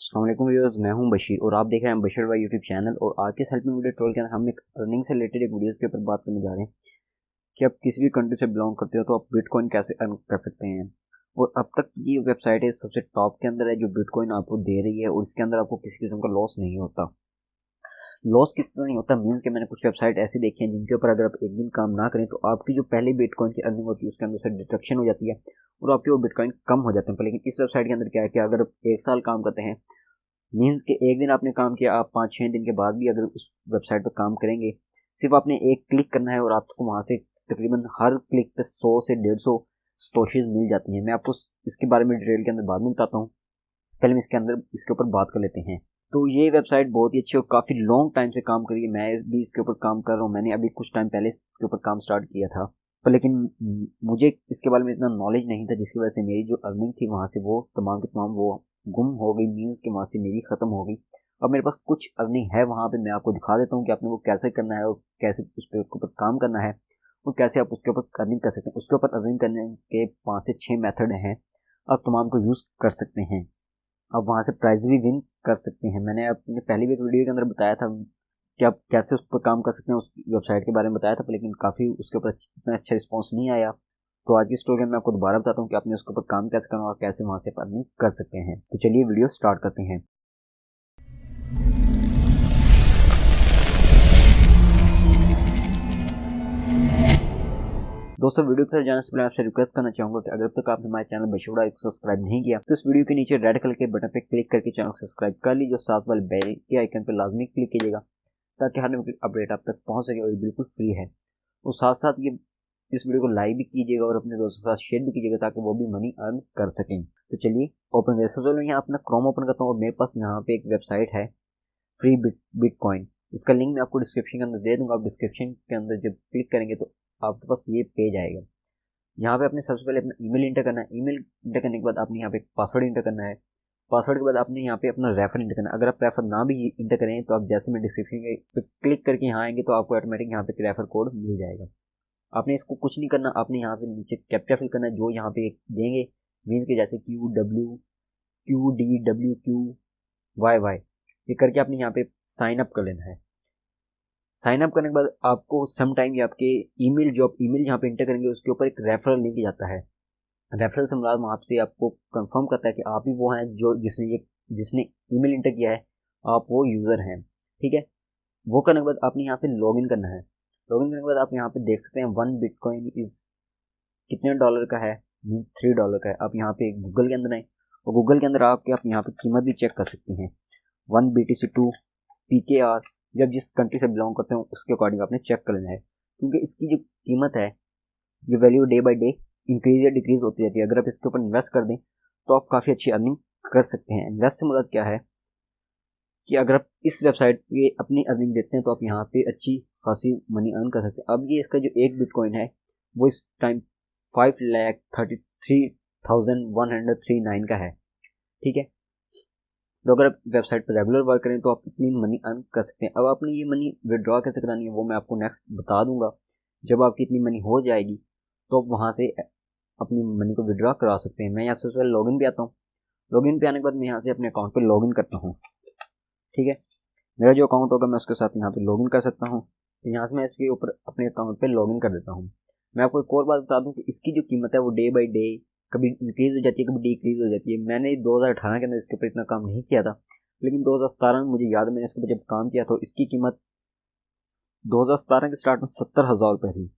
अस्सलाम वालेकुम व्यूअर्स, मैं हूं बशीर और आप देख रहे हैं बशीर भाई यूट्यूब चैनल। और आज के हेल्प में वीडियो ट्रोल के अंदर हम एक अर्निंग से रिलेटेड एक वीडियोस के ऊपर बात करने जा रहे हैं कि आप किसी भी कंट्री से बिलोंग करते हो तो आप बिटकॉइन कैसे अर्न कर सकते हैं। और अब तक ये वेबसाइट है सबसे टॉप के अंदर है जो बिटकॉइन आपको दे रही है, और इसके अंदर आपको किसी किस्म का लॉस नहीं होता। लॉस किस तरह नहीं होता मीन्स कि मैंने कुछ वेबसाइट ऐसी देखी हैं जिनके ऊपर अगर आप एक दिन काम ना करें तो आपकी जो पहले बिटकॉइन की अर्निंग होती है उसके अंदर से डिडक्शन हो जाती है और आपके वो बिटकॉइन कम हो जाते हैं। पर लेकिन इस वेबसाइट के अंदर क्या है कि अगर आप एक साल काम करते हैं, मीन्स के एक दिन आपने काम किया, आप 5-6 दिन के बाद भी अगर उस वेबसाइट पर काम करेंगे, सिर्फ आपने एक क्लिक करना है और आपको वहाँ से तकरीबन हर क्लिक पे 100 से 150 स्टोशीज मिल जाती हैं। मैं आपको इसके बारे में डिटेल के अंदर बाद में बताता हूँ, पहले हम इसके ऊपर बात कर लेते हैं। तो ये वेबसाइट बहुत ही अच्छी और काफ़ी लॉन्ग टाइम से काम करी है। मैं भी इसके ऊपर काम कर रहा हूँ, मैंने अभी कुछ टाइम पहले इसके ऊपर काम स्टार्ट किया था, पर लेकिन मुझे इसके बारे में इतना नॉलेज नहीं था, जिसकी वजह से मेरी जो अर्निंग थी वहाँ से वो तमाम की तमाम वो गुम हो गई, मीन्स के वहाँ से मेरी ख़त्म हो गई। अब मेरे पास कुछ अर्निंग है वहाँ पे, मैं आपको दिखा देता हूँ कि आपने वो कैसे करना है और कैसे उस पर ऊपर काम करना है और कैसे आप उसके ऊपर अर्निंग कर सकते हैं। उसके ऊपर अर्निंग करने के 5 से 6 मेथड हैं, आप तमाम को यूज़ कर सकते हैं। आप वहाँ से प्राइज भी विन कर सकते हैं। मैंने अपने पहली भी एक वीडियो के अंदर बताया था कि आप कैसे उस पर काम कर सकते हैं, उस वेबसाइट के बारे में बताया था, लेकिन काफ़ी उसके ऊपर इतना अच्छा रिस्पॉन्स नहीं आया। तो आज की स्टोरी में मैं आपको दोबारा बताता हूँ कि आपने उसके ऊपर काम कैसे करना और कैसे वहाँ से अर्निंग कर सकते हैं। तो चलिए वीडियो स्टार्ट करते हैं। दोस्तों, वीडियो की तरफ जाने से पहले आपसे रिक्वेस्ट करना चाहूंगा कि अगर अब तक आपने हमारे चैनल बशीर को सब्सक्राइब नहीं किया तो इस वीडियो के नीचे रेड कलर के बटन पर क्लिक करके चैनल को सब्सक्राइब कर लीजिए और साथ वाले बेल के आइकन पर लाजमी क्लिक कीजिएगा ताकि हर अपडेट आप तक पहुंच सके और ये बिल्कुल फ्री है। और साथ साथ ये इस वीडियो को लाइक भी कीजिएगा और अपने दोस्तों के साथ शेयर भी कीजिएगा ताकि वो भी मनी अर्न कर सकें। तो चलिए ओपन करते हैं। मैं यहाँ अपना क्रोम ओपन करता हूँ और मेरे पास यहाँ पे एक वेबसाइट है फ्री बिटकॉइन। इसका लिंक मैं आपको डिस्क्रिप्शन के अंदर दे दूंगा। आप डिस्क्रिप्शन के अंदर जब क्लिक करेंगे तो आपके पास ये पेज आएगा। यहाँ पे आपने सबसे पहले अपना ईमेल इंटर करना है। ईमेल इंटर करने के बाद आपने यहाँ पे पासवर्ड इंटर करना है। पासवर्ड के बाद आपने यहाँ पे अपना रेफर इंटर करना है। अगर आप रेफर ना भी इंटर करें तो आप जैसे मैं डिस्क्रिप्शन पे क्लिक करके यहाँ आएंगे तो आपको ऑटोमेटिक यहाँ पे रेफर कोड मिल जाएगा। आपने इसको कुछ नहीं करना, आपने यहाँ पे नीचे कैप्चा फिल करना है जो यहाँ पे देंगे, मीन्स के जैसे QWQDWQYY ये करके आपने यहाँ पे साइन अप कर लेना है। साइन अप करने के बाद आपको सम टाइम आपके ईमेल जो आप ईमेल यहाँ पे इंटर करेंगे उसके ऊपर एक रेफरल लिंक जाता है। रेफरल से मुराद आपसे आपको कंफर्म करता है कि आप ही वो हैं जो जिसने ईमेल इंटर किया है, आप वो यूज़र हैं। ठीक है, वो करने के बाद आपने यहाँ पे लॉगिन करना है। लॉगिन करने के बाद आप यहाँ पे देख सकते हैं 1 बिटकॉइन इज कितने डॉलर का है, $3 का है। आप यहाँ पे गूगल के अंदर आए और गूगल के अंदर आके आप यहाँ पे कीमत भी चेक कर सकते हैं। 1 BTC2 PKR जब जिस कंट्री से बिलोंग करते हैं उसके अकॉर्डिंग आपने चेक कर लेना है, क्योंकि इसकी जो कीमत है ये value day by day increase या डिक्रीज होती रहती है। अगर आप इसके ऊपर इन्वेस्ट कर दें तो आप काफ़ी अच्छी अर्निंग कर सकते हैं। इन्वेस्ट से मदद क्या है कि अगर आप इस वेबसाइट पे अपनी अर्निंग देते हैं तो आप यहाँ पे अच्छी खासी मनी अर्न कर सकते हैं। अब ये इसका जो एक बिटकॉइन है वो इस टाइम 5,33,139 का है। ठीक है, तो अगर आप वेबसाइट पर रेगुलर वर्क करें तो आप इतनी मनी अर्न कर सकते हैं। अब आपने ये मनी विड्रॉ कैसे करानी है वो मैं आपको नेक्स्ट बता दूंगा। जब आपकी इतनी मनी हो जाएगी तो आप वहाँ से अपनी मनी को विड्रॉ करा सकते हैं। मैं यहाँ से पहले लॉगिन पे आता हूँ। लॉगिन पे आने के बाद मैं यहाँ से अपने अकाउंट पे लॉगिन करता हूँ। ठीक है, मेरा जो अकाउंट होगा मैं उसके साथ यहाँ पे लॉगिन कर सकता हूँ। तो यहाँ से मैं इसके ऊपर अपने अकाउंट पे लॉगिन कर देता हूँ। मैं आपको एक और बात बता दूँ कि इसकी जो कीमत है वो डे बाई डे कभी इंक्रीज हो जाती है, कभी डिक्रीज हो जाती है। मैंने 2018 के अंदर इसके ऊपर इतना काम नहीं किया था, लेकिन 2017 में मुझे याद है मैंने इसके ऊपर जब काम किया तो इसकी कीमत 2017 के स्टार्ट में 70,000 रुपये थी।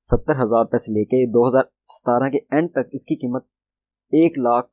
70,000 रुपये से लेके 2017 के एंड तक इसकी कीमत 1 लाख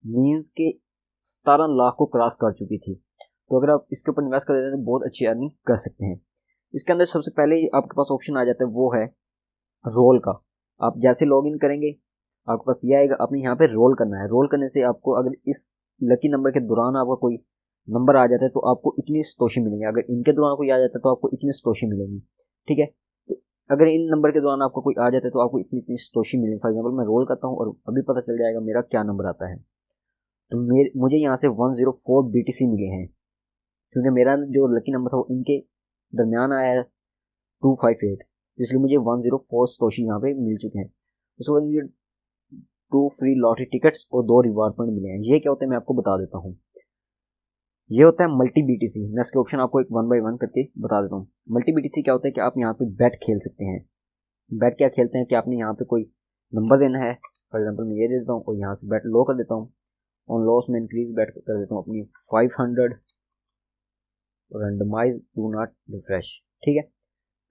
मीन्स के 17 लाख को क्रॉस कर चुकी थी। तो अगर आप इसके ऊपर इन्वेस्ट कर देते हैं तो बहुत अच्छी अर्निंग कर सकते हैं। इसके अंदर सबसे पहले ही आपके पास ऑप्शन आ जाता है वो है रोल का। आप जैसे लॉगिन करेंगे आपके पास ये आएगा, आपने यहाँ पे रोल करना है। रोल करने से आपको अगर इस लकी नंबर के दौरान आपका कोई नंबर आ जाता है तो आपको इतनी सतोशी मिलेंगी। अगर इनके दौरान कोई आ जाता है तो आपको इतनी सतोशी मिलेंगी। ठीक है, तो अगर इन नंबर के दौरान आपको कोई आ जाता है तो आपको इतनी इतनी सतोशी मिलेगी। फॉर एग्जाम्पल मैं रोल करता हूँ और अभी पता चल जाएगा मेरा क्या नंबर आता है। तो मुझे यहाँ से 104 BTC मिले हैं, क्योंकि मेरा जो लकी नंबर था वो इनके दरमियान आया है 258, इसलिए मुझे 104 सतोशी यहाँ पे मिल चुके हैं। उसके बाद मुझे 2 फ्री लॉटरी टिकट्स और 2 रिवार्ड पॉइंट मिले हैं। ये क्या होता है मैं आपको बता देता हूँ। ये होता है मल्टी BTC। मैं इसके ऑप्शन आपको एक 1 बाय 1 करके बता देता हूँ। मल्टी BTC क्या होता है कि आप यहाँ पे बेट खेल सकते हैं। बेट क्या खेलते हैं कि आपने यहाँ पे कोई नंबर देना है, फॉर एग्जांपल मैं ये दे देता हूँ और यहाँ से बेट लो कर देता हूँ। ऑन लॉस में इंक्रीज बेट कर देता हूँ अपनी 500, रैंडमाइज डू नॉट रिफ्रेश। ठीक है,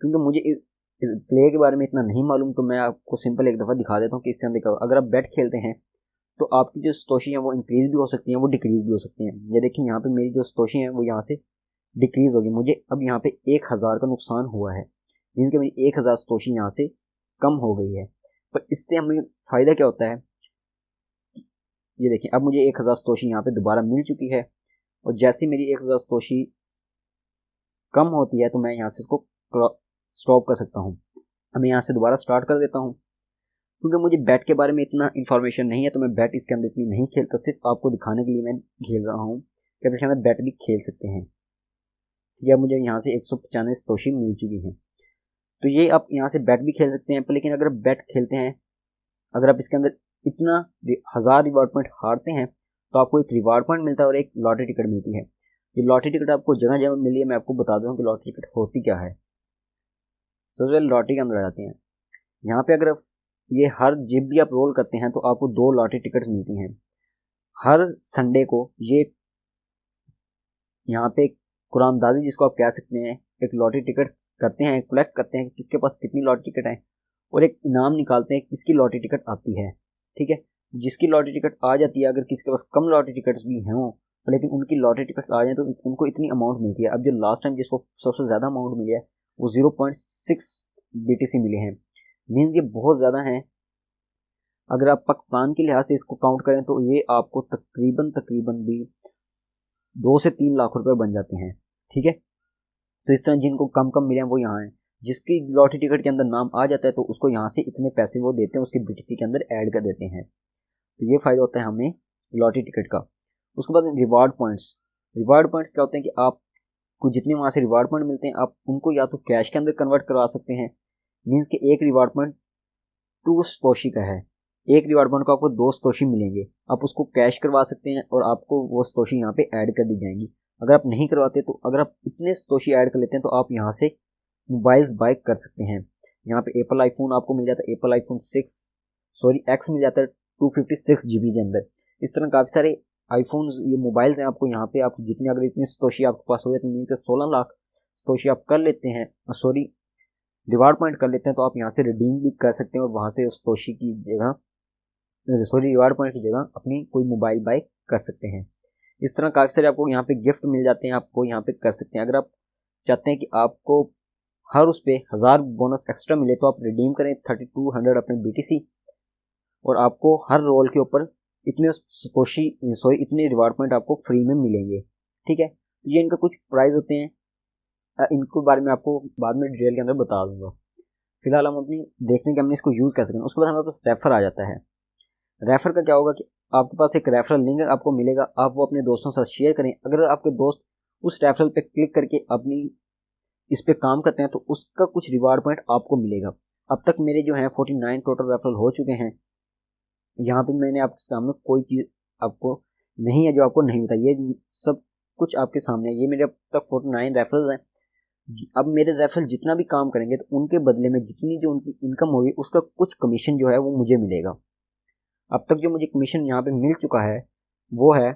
क्योंकि मुझे इस प्ले के बारे में इतना नहीं मालूम तो मैं आपको सिंपल एक दफ़ा दिखा देता हूँ कि इससे हम देखा अगर आप बेट खेलते हैं तो आपकी जो सतोशी है वो इंक्रीज भी हो सकती है, वो डिक्रीज भी हो सकती हैं। ये देखिए यहाँ पे मेरी जो सतोशी है वो यहाँ से डिक्रीज होगी। मुझे अब यहाँ पे 1000 का नुकसान हुआ है, मीन कि मेरी 1000 सतोशी यहाँ से कम हो गई है। पर इससे हमें फ़ायदा क्या होता है, ये देखिए अब मुझे 1000 सतोशी यहाँ पे दोबारा मिल चुकी है। और जैसे मेरी 1000 सतोशी कम होती है तो मैं यहाँ से इसको स्टॉप कर सकता हूँ। अब मैं यहाँ से दोबारा स्टार्ट कर देता हूँ। क्योंकि मुझे बैट के बारे में इतना इन्फॉर्मेशन नहीं है तो मैं बैट इसके अंदर इतनी नहीं खेलता, सिर्फ आपको दिखाने के लिए मैं खेल रहा हूँ कि आप इसके अंदर बैट भी खेल सकते हैं। या मुझे यहाँ से 195 सतोशी मिल चुकी हैं, तो ये आप यहाँ से बैट भी खेल सकते हैं। पर लेकिन अगर बैट खेलते हैं, अगर आप इसके अंदर इतना 1000 रिवार्ड पॉइंट हारते हैं तो आपको एक रिवार्ड पॉइंट मिलता है और एक लॉटरी टिकट मिलती है। ये लॉटरी टिकट आपको जगह जगह मिली है। मैं आपको बता दूँ कि लॉटरी टिकट होती क्या है। सबसे पहले लॉटरी के अंदर आ जाते हैं। यहाँ पे अगर ये हर जब भी आप रोल करते हैं तो आपको 2 लॉटरी टिकट्स मिलती हैं। हर संडे को ये यहाँ पे कुरानदाजी जिसको आप कह सकते हैं, एक लॉटरी टिकट्स करते हैं, कलेक्ट करते हैं कि किसके पास कितनी लॉटरी टिकट है और एक इनाम निकालते हैं किसकी लॉटरी टिकट आती है। ठीक है, जिसकी लॉटरी टिकट आ जाती है, अगर किसी के पास कम लॉटरी टिकट्स भी हों लेकिन उनकी लॉटरी टिकट्स आ जाए तो उनको इतनी अमाउंट मिलती है। अब जो लास्ट टाइम जिसको सबसे ज़्यादा अमाउंट मिली है वो 0.6 BTC मिले हैं। मीन्स ये बहुत ज़्यादा हैं। अगर आप पाकिस्तान के लिहाज से इसको काउंट करें तो ये आपको तकरीबन भी 2 से 3 लाख रुपए बन जाते हैं। ठीक है, तो इस तरह जिनको कम कम मिले हैं वो यहाँ हैं। जिसकी लॉटरी टिकट के अंदर नाम आ जाता है तो उसको यहाँ से इतने पैसे वो देते हैं, उसके BTC के अंदर ऐड कर देते हैं। तो ये फ़ायदा होता है हमें लॉटरी टिकट का। उसके बाद रिवार्ड पॉइंट्स। रिवार्ड पॉइंट्स क्या होते हैं कि आपको जितने वहाँ से रिवार्ड पॉइंट मिलते हैं आप उनको या तो कैश के अंदर कन्वर्ट करवा सकते हैं, मीन्स कि एक रिवार्ड पॉइंट 2 सतोशी का है, एक रिवार्ड पॉइंट को आपको 2 सतोशी मिलेंगे। आप उसको कैश करवा सकते हैं और आपको वो सतोशी यहाँ पे ऐड कर दी जाएंगी। अगर आप नहीं करवाते तो अगर आप इतने सतोशी ऐड कर लेते हैं तो आप यहाँ से मोबाइल्स बाय कर सकते हैं। यहाँ पे एप्पल आईफोन आपको मिल जाता है, एप्पल आईफोन X मिल जाता है 256 GB के अंदर। इस तरह काफ़ी सारे आईफोन्स ये मोबाइल्स हैं आपको यहाँ पे। आप जितनी अगर इतनी सतोशी आपके पास हो जाती है, 16 लाख सतोशी आप कर लेते हैं, रिवार्ड पॉइंट कर लेते हैं, तो आप यहाँ से रिडीम भी कर सकते हैं और वहाँ से उस सतोशी की जगह रिवार्ड पॉइंट की जगह अपनी कोई मोबाइल बाय कर सकते हैं। इस तरह काफ़ी सारे आपको यहाँ पे गिफ्ट मिल जाते हैं, आपको यहाँ पे कर सकते हैं। अगर आप चाहते हैं कि आपको हर उस पे 1000 बोनस एक्स्ट्रा मिले तो आप रिडीम करें 3200 अपने BTC और आपको हर रोल के ऊपर इतने रिवार्ड पॉइंट आपको फ्री में मिलेंगे। ठीक है, तो ये इनका कुछ प्राइस होते हैं, इनको बारे में आपको बाद में डिटेल के अंदर बता दूंगा। फिलहाल हम अपनी देखने के हमने इसको यूज़ कर सकते हैं। उसके बाद हमारे पास रेफर आ जाता है। रेफर का क्या होगा कि आपके पास एक रेफरल लिंक आपको मिलेगा, आप वो अपने दोस्तों के साथ शेयर करें। अगर आपके दोस्त उस रेफरल पे क्लिक करके अपनी इस पे काम करते हैं तो उसका कुछ रिवार्ड पॉइंट आपको मिलेगा। अब तक मेरे जो हैं 49 टोटल रेफरल हो चुके हैं। यहाँ पे मैंने आपके सामने कोई चीज़ आपको नहीं है जो आपको नहीं बताई, ये सब कुछ आपके सामने है। ये मेरे अब तक 49 रेफरल्स हैं। अब मेरे रेफरल जितना भी काम करेंगे तो उनके बदले में जितनी जो उनकी इनकम होगी उसका कुछ कमीशन जो है वो मुझे मिलेगा। अब तक जो मुझे कमीशन यहाँ पे मिल चुका है वो है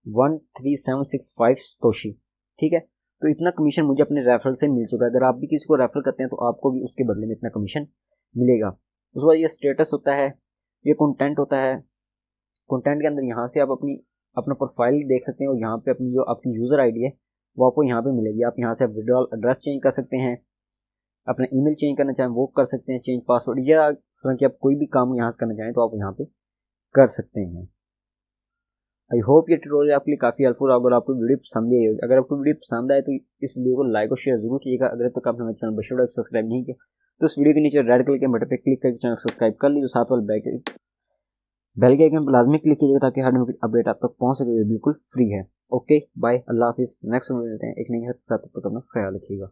13765 सतोशी। ठीक है, तो इतना कमीशन मुझे अपने रेफरल से मिल चुका है। अगर आप भी किसी को रेफर करते हैं तो आपको भी उसके बदले में इतना कमीशन मिलेगा। उसके बाद ये स्टेटस होता है, ये कंटेंट होता है। कंटेंट के अंदर यहाँ से आप अपना प्रोफाइल देख सकते हैं और यहाँ पे अपनी जो आपकी यूज़र आईडी है वो आपको यहाँ पे मिलेगी। आप यहाँ से विड्रॉल एड्रेस चेंज कर सकते हैं, अपना ईमेल चेंज करना चाहें वो कर सकते हैं, चेंज पासवर्ड, या तरह कि आप कोई भी काम यहाँ से करना चाहें तो आप यहाँ पे कर सकते हैं। आई होप ये ट्यूटोरियल आपके लिए काफ़ी हेल्पफुल होगा और आपको वीडियो पसंद आई होगी। अगर आपको वीडियो पसंद आए तो इस वीडियो को लाइक और शेयर जरूर कीजिएगा। अगर तक आपने मेरे चैनल बशीर सब्सक्राइब नहीं किया तो इस वीडियो के नीचे रेड कलर के बटन पर क्लिक करके चैनल सब्सक्राइब कर लीजिए। साथ वाले बेल के आइकन पर लाजमी क्लिक कीजिएगा ताकि हर अपडेट आप तक पहुँच सके। बिल्कुल फ्री है। ओके बाय, अल्लाह हाफिज़। नेक्स्ट वीडियो मिलते हैं एक नई हद। तब तक अपना ख्याल रखिएगा।